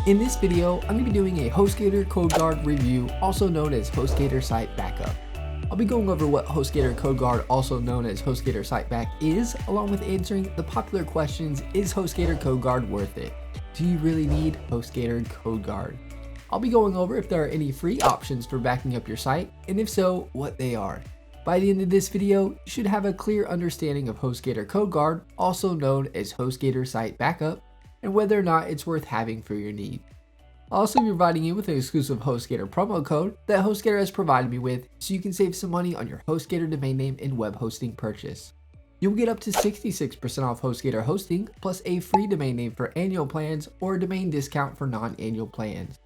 In this video, I'm going to be doing a HostGator CodeGuard review, also known as HostGator Site Backup. I'll be going over what HostGator CodeGuard, also known as HostGator Site Back, is, along with answering the popular questions: is HostGator CodeGuard worth it? Do you really need HostGator CodeGuard? I'll be going over if there are any free options for backing up your site, and if so, what they are. By the end of this video, you should have a clear understanding of HostGator CodeGuard, also known as HostGator Site Backup, and whether or not it's worth having for your need. I'll also be providing you with an exclusive HostGator promo code that HostGator has provided me with, so you can save some money on your HostGator domain name and web hosting purchase. You'll get up to 66% off HostGator hosting, plus a free domain name for annual plans or a domain discount for non-annual plans.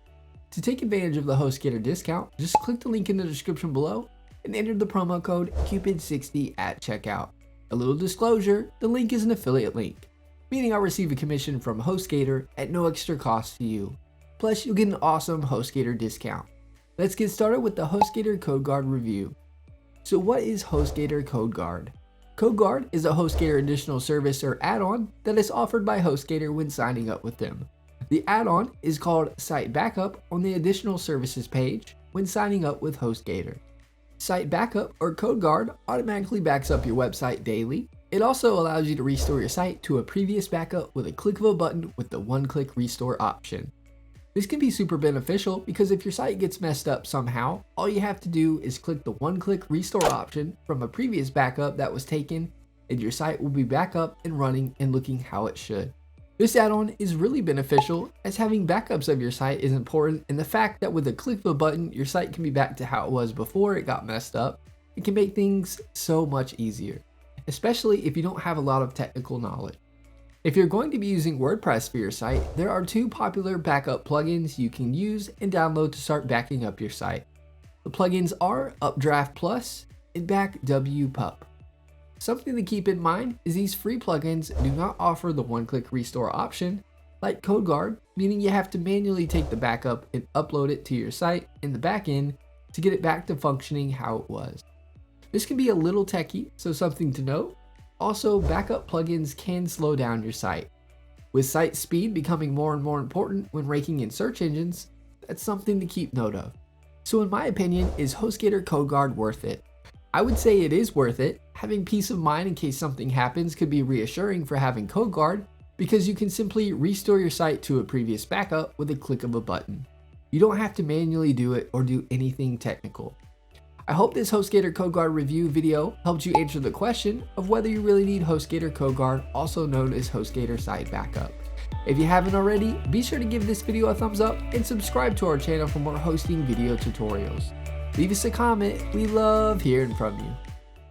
To take advantage of the HostGator discount, just click the link in the description below and enter the promo code CUPID60 at checkout. A little disclosure, the link is an affiliate link, meaning I'll receive a commission from HostGator at no extra cost to you. Plus, you'll get an awesome HostGator discount. Let's get started with the HostGator CodeGuard review. So what is HostGator CodeGuard? CodeGuard is a HostGator additional service or add-on that is offered by HostGator when signing up with them. The add-on is called Site Backup on the additional services page when signing up with HostGator. Site Backup or CodeGuard automatically backs up your website daily. It also allows you to restore your site to a previous backup with a click of a button with the one-click restore option. This can be super beneficial because if your site gets messed up somehow, all you have to do is click the one-click restore option from a previous backup that was taken, and your site will be back up and running and looking how it should. This add-on is really beneficial, as having backups of your site is important, and the fact that with a click of a button your site can be back to how it was before it got messed up, it can make things so much easier, especially if you don't have a lot of technical knowledge. If you're going to be using WordPress for your site, there are two popular backup plugins you can use and download to start backing up your site. The plugins are Updraft Plus and BackWPup. Something to keep in mind is these free plugins do not offer the one-click restore option like CodeGuard, meaning you have to manually take the backup and upload it to your site in the backend to get it back to functioning how it was. This can be a little techy, so something to note. Also, backup plugins can slow down your site. With site speed becoming more and more important when ranking in search engines, that's something to keep note of. So in my opinion, is HostGator CodeGuard worth it? I would say it is worth it. Having peace of mind in case something happens could be reassuring for having CodeGuard, because you can simply restore your site to a previous backup with a click of a button. You don't have to manually do it or do anything technical. I hope this HostGator CodeGuard review video helped you answer the question of whether you really need HostGator CodeGuard, also known as HostGator Site Backup. If you haven't already, be sure to give this video a thumbs up and subscribe to our channel for more hosting video tutorials. Leave us a comment, we love hearing from you.